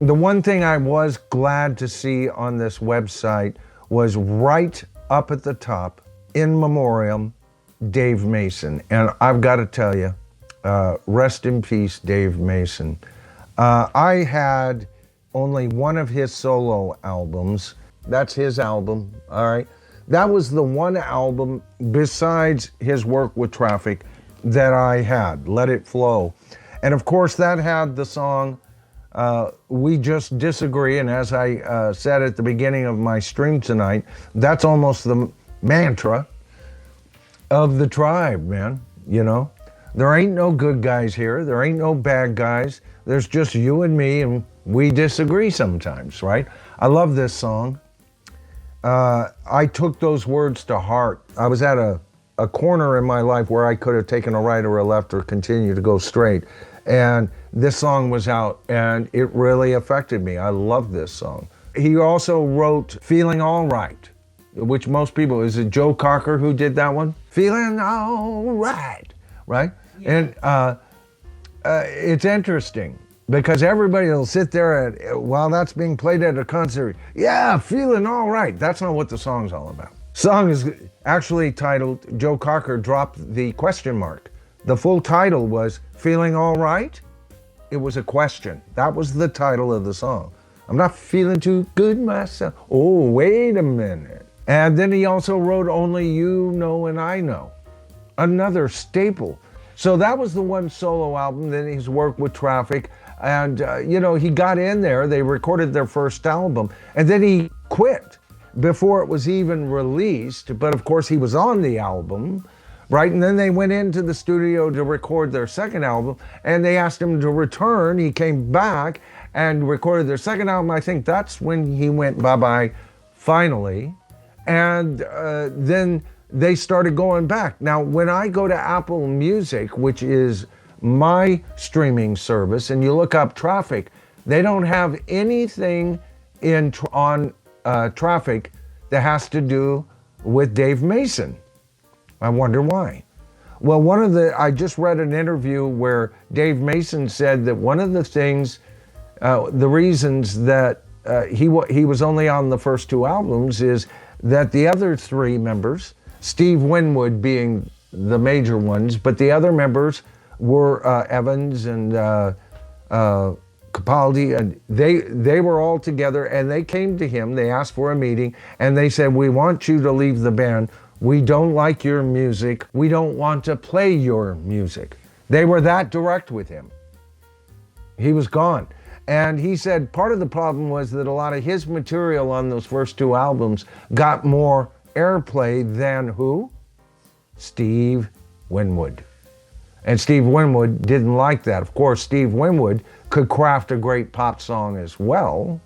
The one thing I was glad to see on this website was right up at the top, in memoriam, Dave Mason. And I've got to tell you, rest in peace, Dave Mason. I had only one of his solo albums. That's his album, all right? That was the one album besides his work with Traffic that I had, Let It Flow. And of course that had the song, We Just Disagree. And as I said at the beginning of my stream tonight, that's almost the mantra of the tribe, man, you know? There ain't no good guys here. There ain't no bad guys. There's just you and me, and we disagree sometimes, right? I love this song. I took those words to heart. I was at a corner in my life where I could have taken a right or a left or continued to go straight. And this song was out, and it really affected me. I love this song. He also wrote Feeling All Right, which most people, is it Joe Cocker who did that one? Feeling all right, right? Yeah. And it's interesting because everybody will sit there while that's being played at a concert. Yeah, feeling all right. That's not what the song's all about. Song is actually titled, Joe Cocker dropped the question mark. The full title was Feeling All Right? It was a question. That was the title of the song. I'm not feeling too good myself. Oh, wait a minute. And then he also wrote Only You Know and I Know. Another staple. So that was the one solo album. Then his work with Traffic. And, he got in there. They recorded their first album. And then he quit before it was even released. But of course, he was on the album, right? And then they went into the studio to record their second album. And they asked him to return. He came back and recorded their second album. I think that's when he went bye-bye finally. And then they started going back. Now, when I go to Apple Music, which is my streaming service, and you look up Traffic, they don't have anything on Traffic that has to do with Dave Mason. I wonder why. Well, I just read an interview where Dave Mason said that one of the things, the reasons that he was only on the first two albums is that the other three members, Steve Winwood being the major ones, but the other members were Evans and Capaldi, and they were all together, and they came to him, they asked for a meeting, and they said, we want you to leave the band. We don't like your music. We don't want to play your music. They were that direct with him. He was gone. And he said part of the problem was that a lot of his material on those first two albums got more airplay than who? Steve Winwood. And Steve Winwood didn't like that. Of course, Steve Winwood could craft a great pop song as well,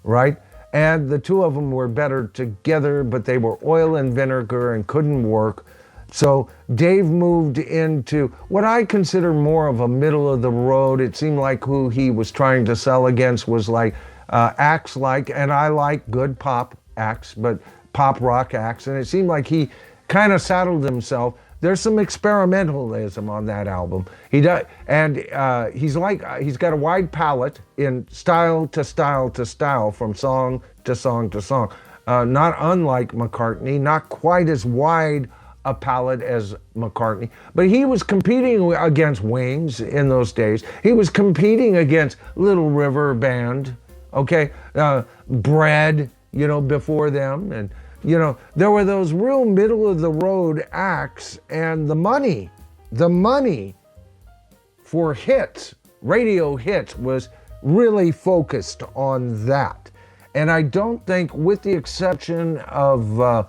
right? And the two of them were better together, but they were oil and vinegar and couldn't work. So Dave moved into what I consider more of a middle of the road. It seemed like who he was trying to sell against was like acts like, and I like good pop acts, but pop rock acts. And it seemed like he kind of saddled himself. There's some experimentalism on that album. He does, and he's got a wide palette in style to style to style, from song to song to song. Not unlike McCartney, not quite as wide a palette as McCartney, but he was competing against Wings in those days. He was competing against Little River Band, okay, Bread, before them, and there were those real middle of the road acts, and the money for hits, radio hits, was really focused on that. And I don't think, with the exception of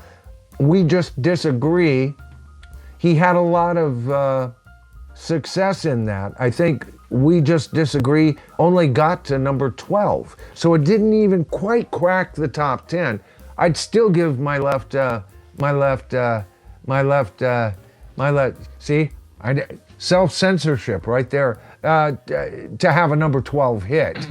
We Just Disagree, he had a lot of success in that. I think We Just Disagree only got to number 12. So it didn't even quite crack the top 10. I'd still give my left, see, self-censorship right there, to have a number 12 hit.